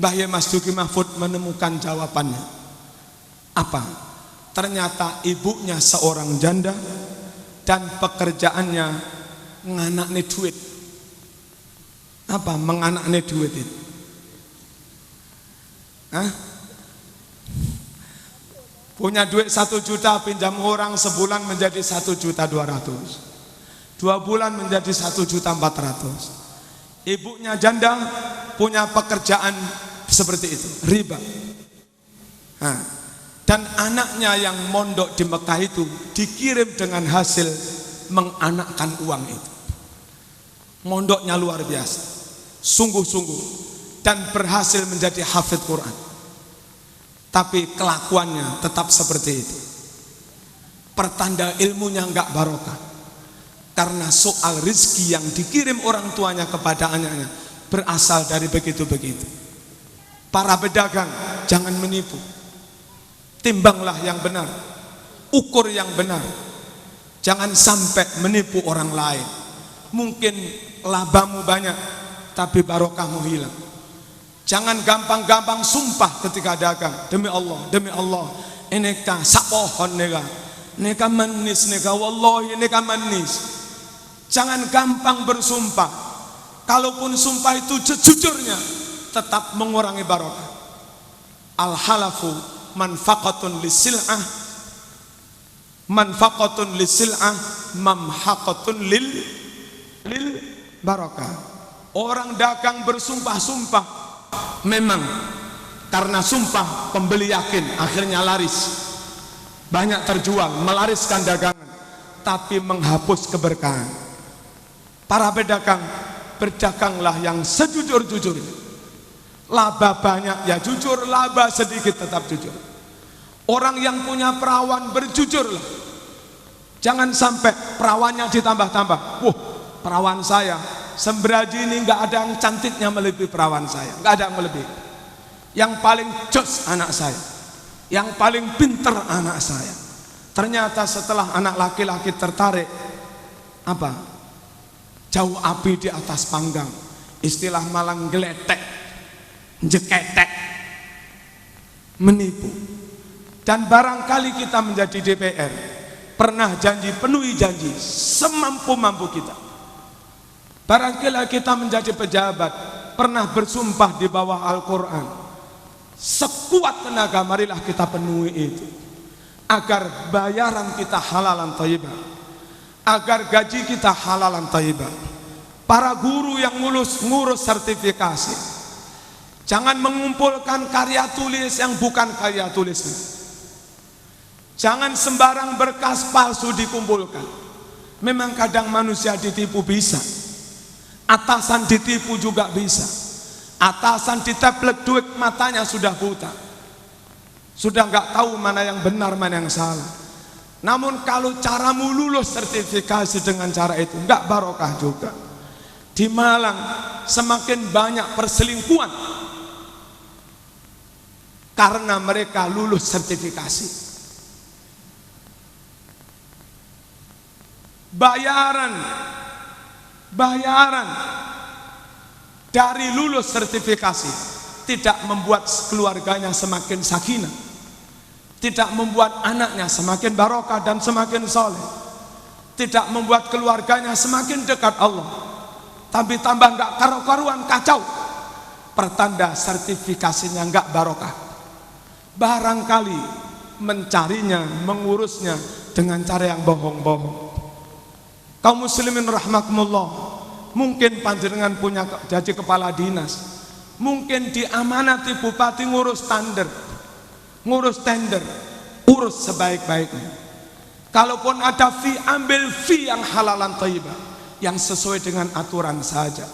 Mbah Ye Masduki Mahfud menemukan jawabannya. Apa? Ternyata ibunya seorang janda dan pekerjaannya nganakne duit. Apa menganakne duit itu? Hah? Punya duit 1 juta, pinjam orang sebulan menjadi 1.200.000, 2 bulan menjadi 1.400.000. Ibunya janda, punya pekerjaan seperti itu, riba. Nah, dan anaknya yang mondok di Mekah itu dikirim dengan hasil menganakkan uang itu. Mondoknya luar biasa, sungguh-sungguh, dan berhasil menjadi hafidz Quran. Tapi kelakuannya tetap seperti itu. Pertanda ilmunya enggak barokah, karena soal rizki yang dikirim orang tuanya kepada anaknya berasal dari begitu-begitu. Para pedagang jangan menipu. Timbanglah yang benar, ukur yang benar. Jangan sampai menipu orang lain. Mungkin labamu banyak, tapi barokahmu hilang. Jangan gampang-gampang sumpah ketika dagang. Demi Allah, ini kan sapohon neka manis, neka wallahi neka manis. Jangan gampang bersumpah. Kalaupun sumpah itu jujurnya, tetap mengurangi barokah. Al-halafu manfaqatun lisil'ah, manfaqatun lisil'ah, mamhaqatun lil barokah. Orang dagang bersumpah-sumpah, memang karena sumpah pembeli yakin, akhirnya laris, banyak terjual, melariskan dagangan, tapi menghapus keberkahan. Para pedagang, berdaganglah yang sejujur-jujurnya. Laba banyak ya jujur, laba sedikit tetap jujur. Orang yang punya perawan berjujurlah. Jangan sampai perawannya ditambah-tambah. Perawan saya Sembraji ini nggak ada yang cantiknya melebihi perawan saya, nggak ada yang melebihi. Yang paling jos anak saya, yang paling pinter anak saya. Ternyata setelah anak laki-laki tertarik, apa? Jauh api di atas panggang. Istilah Malang geletek, jeketek, menipu. Dan barangkali kita menjadi DPR, pernah janji, penuhi janji semampu-mampu kita. Barangkali kita menjadi pejabat, pernah bersumpah di bawah Al-Quran, Sekuat tenaga marilah kita penuhi itu, agar bayaran kita halalan thayyibah, agar gaji kita halalan thayyibah. Para guru yang ngurus sertifikasi, jangan mengumpulkan karya tulis yang bukan karya tulisnya. Jangan sembarang berkas palsu dikumpulkan. Memang kadang manusia ditipu bisa, atasan ditipu juga bisa. Atasan diteplek duit, matanya sudah buta, sudah nggak tahu mana yang benar mana yang salah. Namun kalau caramu lulus sertifikasi dengan cara itu, nggak barokah juga. Di Malang semakin banyak perselingkuhan karena mereka lulus sertifikasi. Bayaran dari lulus sertifikasi tidak membuat keluarganya semakin sakinah, tidak membuat anaknya semakin barokah dan semakin soleh, tidak membuat keluarganya semakin dekat Allah, tapi tambah nggak karu-karuan, kacau. Pertanda sertifikasinya nggak barokah. Barangkali mencarinya, mengurusnya dengan cara yang bohong-bohong. Kaum muslimin rahimakumullah, mungkin panjenengan punya jadi kepala dinas, mungkin diamanati bupati ngurus tender, urus sebaik-baiknya. Kalaupun ada fee, ambil fee yang halalan thayyibah, yang sesuai dengan aturan saja.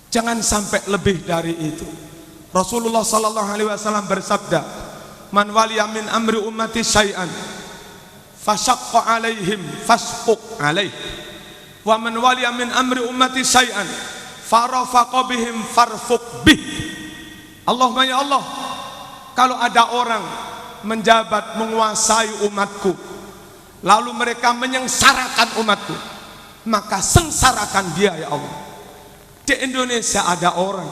Jangan sampai lebih dari itu. Rasulullah sallallahu alaihi wasallam bersabda, "Man waliya min amri ummati syai'an fasyaqqa alaihim fasquq alaih. Wa man waliya min amri ummati syai'an farafaqa bihim farfuq bih." Allahumma ya Allah, kalau ada orang menjabat menguasai umatku, lalu mereka menyengsarakan umatku, maka sengsarakan dia ya Allah. Di Indonesia ada orang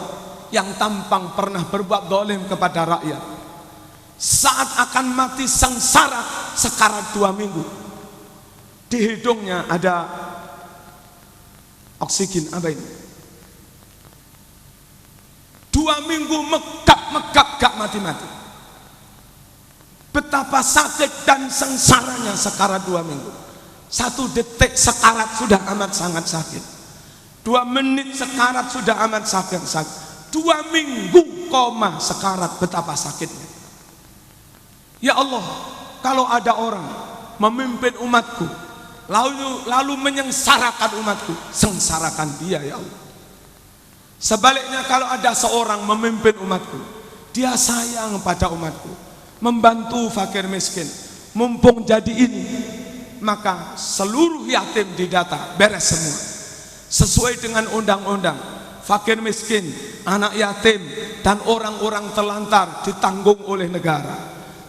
yang tampang pernah berbuat zalim kepada rakyat. Saat akan mati sengsara sekarat 2 minggu. Di hidungnya ada oksigen, apa ini? 2 minggu megap-megap gak mati-mati. Betapa sakit dan sengsaranya sekarat 2 minggu. 1 detik sekarat sudah amat sangat sakit. 2 menit sekarat sudah amat sakit. 2 minggu koma sekarat, betapa sakitnya. Ya Allah, kalau ada orang memimpin umatku lalu menyengsarakan umatku, sengsarakan dia ya Allah. Sebaliknya kalau ada seorang memimpin umatku, dia sayang pada umatku, membantu fakir miskin, mumpung jadi ini, maka seluruh yatim didata, beres semua sesuai dengan undang-undang. Fakir miskin, anak yatim, dan orang-orang telantar ditanggung oleh negara.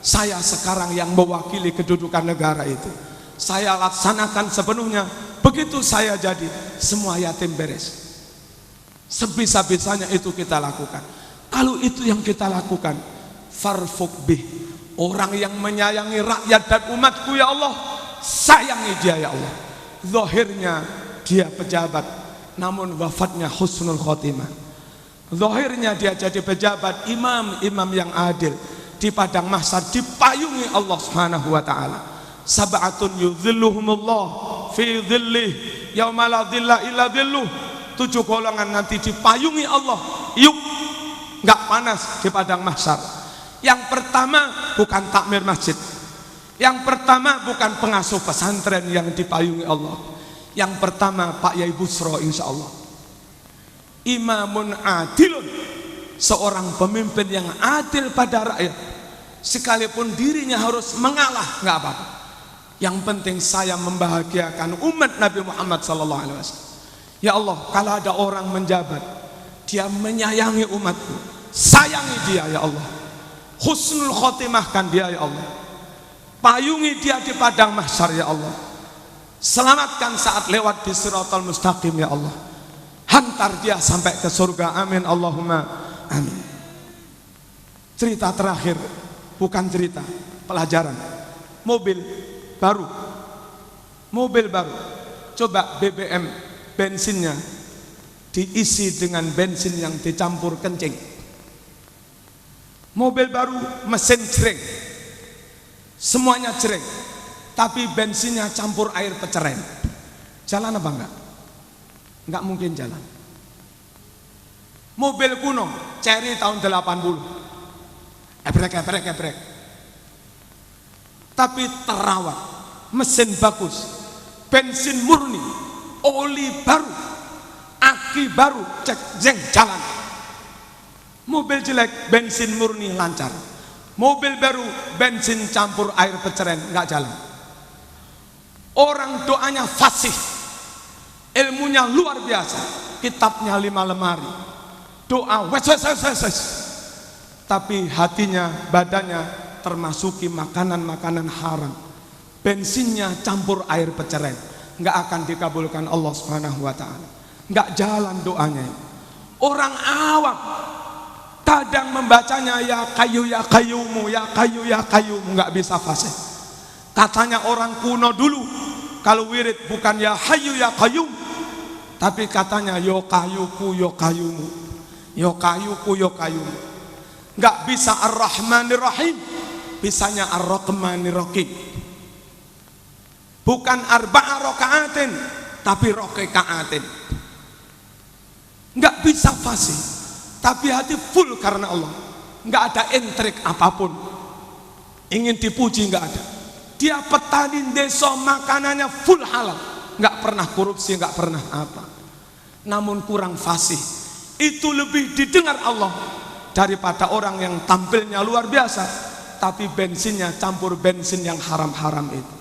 Saya sekarang yang mewakili kedudukan negara itu, saya laksanakan sepenuhnya. Begitu saya jadi, semua yatim beres. Sebisa-bisanya itu kita lakukan. Kalau itu yang kita lakukan, farfuq bih, orang yang menyayangi rakyat dan umatku ya Allah, sayangi dia ya Allah. Zahirnya dia pejabat, namun wafatnya husnul khotimah. Zahirnya dia jadi pejabat, imam yang adil. Di padang mahsyar dipayungi Allah Subhanahu wa taala. Sab'atun yudhilluhumullah fi dhillih yauma la dhilla illa dhilluh. 7 golongan nanti dipayungi Allah, yuk, enggak panas di padang mahsyar. Yang pertama bukan takmir masjid. Yang pertama bukan pengasuh pesantren yang dipayungi Allah. Yang pertama Pak Yai Busro insyaallah. Imamun adilun, seorang pemimpin yang adil pada rakyat, sekalipun dirinya harus mengalah, nggak apa-apa. Yang penting saya membahagiakan umat Nabi Muhammad SAW. Ya Allah, kalau ada orang menjabat, dia menyayangi umatku, sayangi dia ya Allah. Husnul khotimahkan dia ya Allah. Payungi dia di padang mahsyar ya Allah. Selamatkan saat lewat di Shiratal Mustaqim ya Allah. Hantar dia sampai ke surga, amin Allahumma amin. Cerita terakhir, bukan cerita, pelajaran. Mobil baru, coba BBM, bensinnya diisi dengan bensin yang dicampur kencing. Mobil baru, mesin jreng, semuanya jreng, tapi bensinnya campur air peceren. Jalan apa enggak? Enggak mungkin jalan. Mobil kuno, Cherry tahun 80, ebrek. Tapi terawat, mesin bagus, bensin murni, oli baru, aki baru, cek jeng jalan. Mobil jelek, bensin murni lancar. Mobil baru, bensin campur air peceren, enggak jalan. Orang doanya fasih, ilmunya luar biasa, kitabnya 5 lemari, doa wes. Tapi hatinya, badannya termasuki makanan-makanan haram, bensinnya campur air peceren, nggak akan dikabulkan Allah Subhanahu wa taala. Nggak jalan doanya. Orang awam kadang membacanya ya kayu ya kayumu, ya kayu ya kayumu, nggak bisa fasih. Katanya orang kuno dulu kalau wirid bukan ya hayu ya kayum, tapi katanya yo kayuku yo kayumu, yo kayuku yo kayumu. Nggak bisa ar-Rahmanir Rahim, bisanya ar-Rahmanir Rahim. Bukan arba'a raka'atin, tapi raka'atin. Nggak bisa fasih, tapi hati full karena Allah. Nggak ada intrik apapun, ingin dipuji nggak ada. Dia petani desa, makanannya full halal, nggak pernah korupsi, nggak pernah apa. Namun kurang fasih, itu lebih didengar Allah daripada orang yang tampilnya luar biasa, tapi bensinnya campur bensin yang haram-haram itu.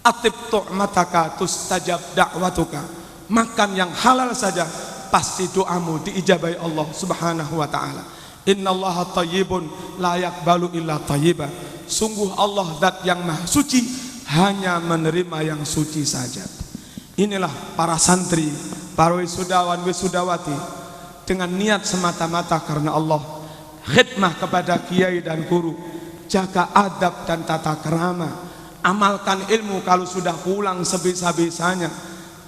Atib tu'mataka tustajab da'watuka, makan yang halal saja pasti doamu diijabai Allah Subhanahu wa ta'ala. Innallaha thayyibun la yaqbalu illa thayyiba. Sungguh Allah zat yang maha suci, hanya menerima yang suci saja. Inilah para santri, para wisudawan wisudawati, dengan niat semata-mata karena Allah, khidmah kepada kiai dan guru, jaga adab dan tata kerama, amalkan ilmu kalau sudah pulang sebisa-bisanya,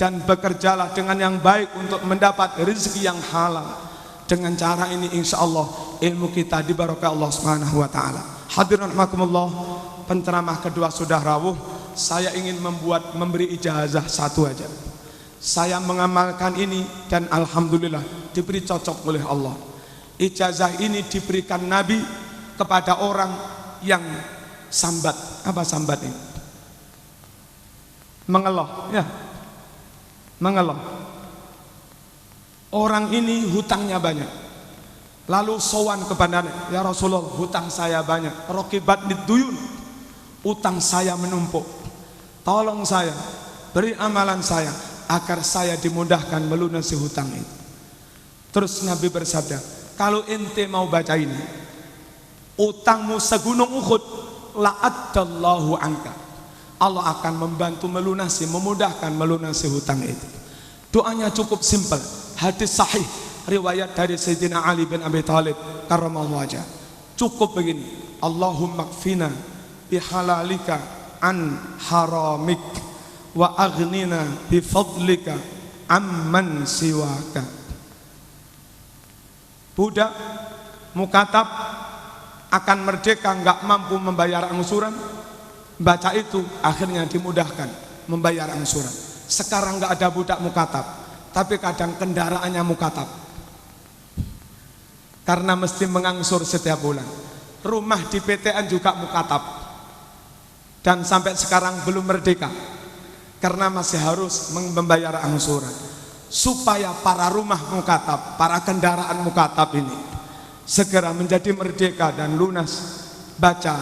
dan bekerjalah dengan yang baik untuk mendapat rezeki yang halal. Dengan cara ini insya Allah ilmu kita dibarokah Allah Subhanahu wa ta'ala. Hadirin rahimakumullah, penceramah kedua sudah rawuh. Saya ingin memberi ijazah satu aja. Saya mengamalkan ini dan alhamdulillah diberi cocok oleh Allah. Ijazah ini diberikan Nabi kepada orang yang sambat. Apa sambat ini? Mengeluh, ya. Mengeluh. Orang ini hutangnya banyak. Lalu sowan kepada ya Rasulullah, hutang saya banyak. Rokibat niduyun, utang saya menumpuk. Tolong saya, beri amalan saya agar saya dimudahkan melunasi hutang itu. Terus Nabi bersabda, kalau ente mau baca ini, utangmu segunung Uhud, la'addallahu anka, Allah akan membantu melunasi, memudahkan melunasi hutang itu. Doanya cukup simpel, hadis sahih riwayat dari Sayyidina Ali bin Abi Thalib karramallahu wajhah. Cukup begini, Allahumma kfina bihalalika an haramik wa aghnina bifadlika amman siwaka. Budak mukatab akan merdeka, nggak mampu membayar angsuran, baca itu akhirnya dimudahkan membayar angsuran. Sekarang nggak ada budak mukatab, tapi kadang kendaraannya mukatab karena mesti mengangsur setiap bulan. Rumah di PTN juga mukatab dan sampai sekarang belum merdeka karena masih harus membayar angsuran. Supaya para rumah mukatab, para kendaraan mukatab ini segera menjadi merdeka dan lunas, baca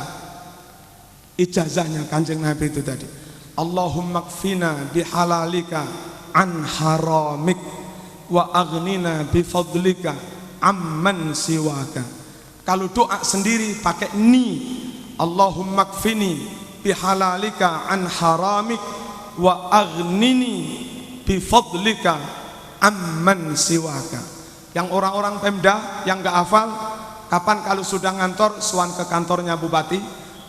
ijazahnya Kanjeng Nabi itu tadi, Allahumma kfina bihalalika an haramik wa aghnina bifadlika amman siwaka. Kalau doa sendiri pakai ni, Allahumma kfini bihalalika an haramik wa aghnini bifadlika amman siwaka. Yang orang-orang Pemda yang gak hafal, kapan kalau sudah ngantor suan ke kantornya Bupati,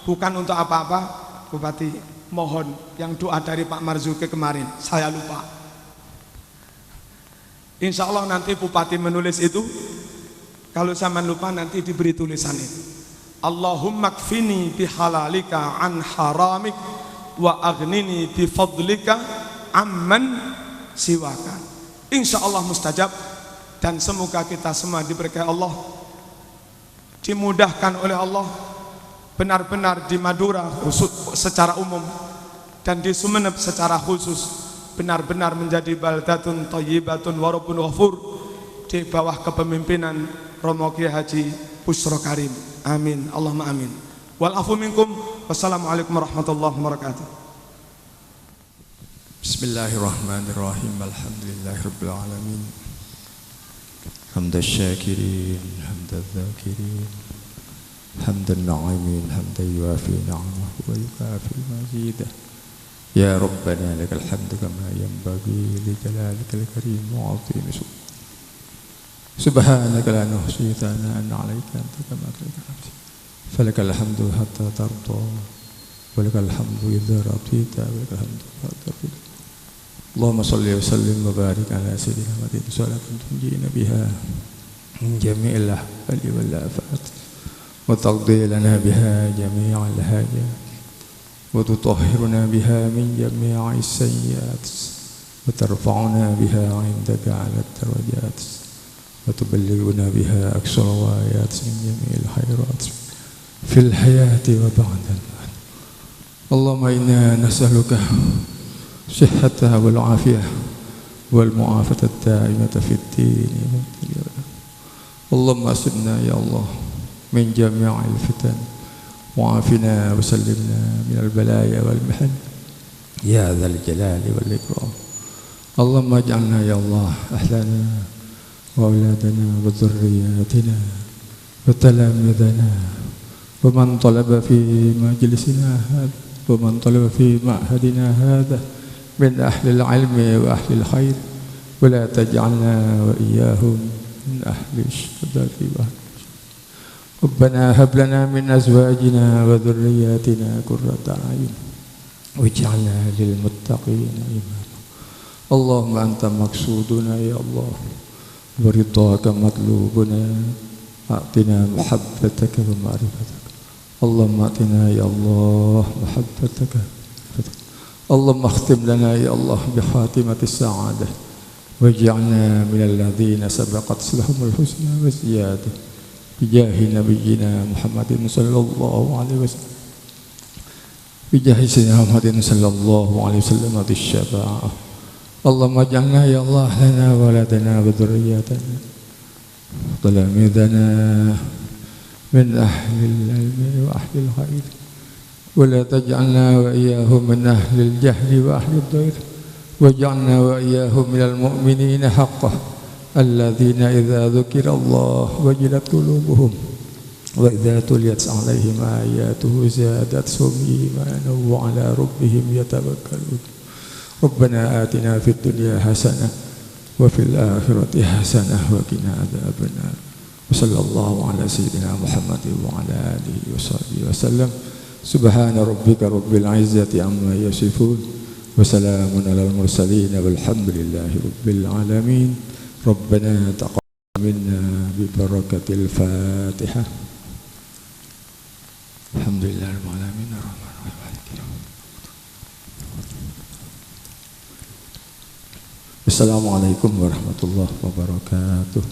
bukan untuk apa-apa. Bupati mohon yang doa dari Pak Marzuki kemarin, saya lupa. Insya Allah nanti Bupati menulis itu, Kalau zaman lupa nanti diberi tulisan itu. Allahumma kfini bihalalika an haramik wa aghnini bifadlika amman siwaka. Insya Allah mustajab, dan semoga kita semua diberkahi Allah, dimudahkan oleh Allah, benar-benar di Madura secara umum dan di Sumeneb secara khusus benar-benar menjadi baldatun thayyibatun wa rabbun ghafur di bawah kepemimpinan Romo Kiai Haji Bushro Karim. Amin, Allahumma amin. Wal afu minkum. Wassalamualaikum warahmatullahi wabarakatuh. Bismillahirrahmanirrahim. Alhamdulillahirabbil alamin. Hamdal syakirin, hamdal dzakirin, hamdan na'imin, hamdan yuafi ni'amahu wa yukafi mazidah. Ya Rabbana lakal hamdu kama yanbaghi li jalalikal karim wa 'azimi subhanaka la nuhsi thana'an 'alaika anta kama athnaita. Falakal hamdu hatta tarda wa lakal hamdu idza radita wa lakal hamdu hatta tarda. Allahumma salli wa sallim wa barik ala sayyidina Muhammadin salatan tunjina biha min jami'il ahwali wal afat wa taqdi lana biha jami'al hajat wa tutahhiruna biha min jami'is sayyi'at wa tarfa'una biha 'indaka 'ala darajat wa tuballighuna biha aqsal ghayat min jami'il khairat fil hayati wa ba'da. Allahumma inna nas'aluka صحتها والعافية والمعافاة الدائمة في الدين والدنيا. اللهم أسلمنا يا الله من جميع الفتن وعافنا وسلمنا من البلايا والمحن يا ذا الجلال والإكرام. اللهم اجعلنا يا الله أهلنا وأولادنا وذرياتنا وتلامذنا ومن طلب في مجلسنا هذا ومن طلب في معهدنا هذا من أهل العلم وأهل الخير، ولا تجعلنا وإياهم من أهل الشدة. ربنا هب لنا من أزواجنا وذرياتنا قرة أعين واجعلنا للمتقين إماما. اللهم أنت مقصودنا يا الله ورضاك مطلوبنا، أعطنا محبتك ومعرفتك. اللهم أعطنا يا الله محبتك. اللهم اختم لنا يا الله بخاتمة السعادة واجعلنا من الذين سبقت لهم الحسنى والزيادة بجاه نبينا محمد صلى الله عليه وسلم، بجاه سيدنا محمد صلى الله عليه وسلم ذي الشفاعة. اللهم اجعلنا يا الله لنا ولدنا وذرياتنا تلاميذنا من أهل العلم وأهل الخير، ولا تجعلنا وإياهم من أهل الجهل وأهل الضير، واجعلنا وإياهم من المؤمنين حقا الذين إذا ذكر الله وجلت قلوبهم وإذا تليت عليهم آياته زادتهم إيمانا وعلى ربهم يتوكلون. ربنا آتنا في الدنيا حسنة وفي الآخرة حسنة وقنا عذاب النار. وصلى الله على سيدنا محمد وعلى آله وصحبه وسلم. سبحان ربك رب العزة عما يصفون وسلام على المرسلين والحمد لله رب العالمين. ربنا تقبل منا ببركة الفاتحة. الحمد لله رب العالمين الرحمن الرحيم مالك يوم الدين. السلام عليكم ورحمة الله وبركاته.